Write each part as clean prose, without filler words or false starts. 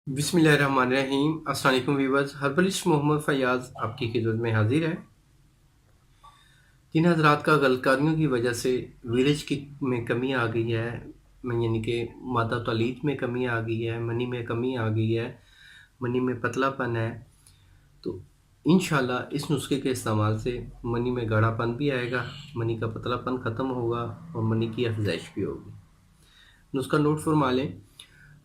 बिस्मिल्लाहिर्रहमानिर्रहीम। अस्सलाम वालेकुम व्यूअर्स, हर्बलिस्ट मोहम्मद फैयाज़ आपकी खिदमत में हाजिर है। जिन हज़रात का गलकारियों की वजह से विलेज की में कमी आ गई है, यानी कि मादा तौलीद में कमी आ गई है, मनी में कमी आ गई है, मनी में पतलापन है, तो इंशाल्लाह इस नुस्खे के इस्तेमाल से मनी में गाढ़ापन भी आएगा, मनी का पतलापन ख़त्म होगा और मनी की अफजाइश भी होगी। नुस्खा नोट फरमा लें।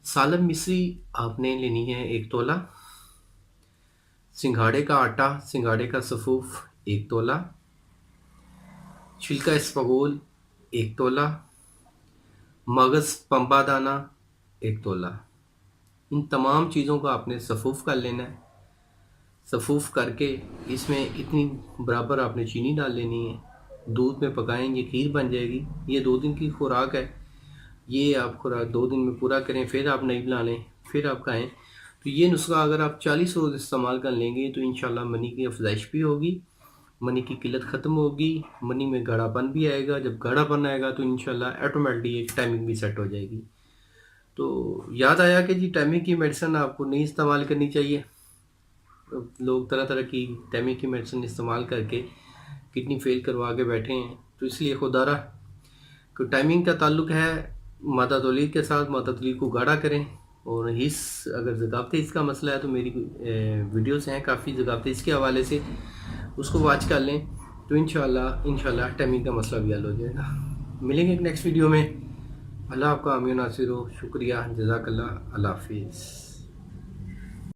सालब मिस्री आपने लेनी है 1 तोला। सिंघाड़े का आटा, सिंघाड़े का सफ़ूफ 1 तोला। छिलका इसबगोल 1 तोला। मगज़ पंबा दाना 1 तोला। इन तमाम चीज़ों का आपने सफ़ूफ कर लेना है। सफ़ूफ करके इसमें इतनी बराबर आपने चीनी डाल लेनी है। दूध में पकाएंगे, खीर बन जाएगी। ये 2 दिन की खुराक है। ये आप खुराक 2 दिन में पूरा करें, फिर आप नहीं बना लें, फिर आप खाएं। तो ये नुस्खा अगर आप 40 रोज़ इस्तेमाल कर लेंगे तो इंशाल्लाह मनी की अफजाइश भी होगी, मनी की किल्लत ख़त्म होगी, मनी में गाढ़ापन भी आएगा। जब गाढ़ापन आएगा तो इंशाल्लाह ऑटोमेटिकली एक टाइमिंग भी सेट हो जाएगी। तो याद आया कि जी टाइमिंग की मेडिसिन आपको नहीं इस्तेमाल करनी चाहिए। लोग तरह तरह की टाइमिंग की मेडिसिन इस्तेमाल करके किडनी फेल करवा के बैठे हैं। तो इसलिए खुदारा तो टाइमिंग का ताल्लुक है मादा तौलीद के साथ। मादा तौलीद को गाढ़ा करें। और हिस्स अगर ज़कावत हिस्स का मसला है तो मेरी वीडियोस हैं काफ़ी ज़कावत हिस्स के हवाले से, उसको वॉच कर लें तो इंशाल्लाह टाइमिंग का मसला भी हल हो जाएगा। मिलेंगे एक नेक्स्ट वीडियो में। अल्लाह आपका आमीन नासिर हो। शुक्रिया, जज़ाकल्लाह, अल्लाह हाफिज़।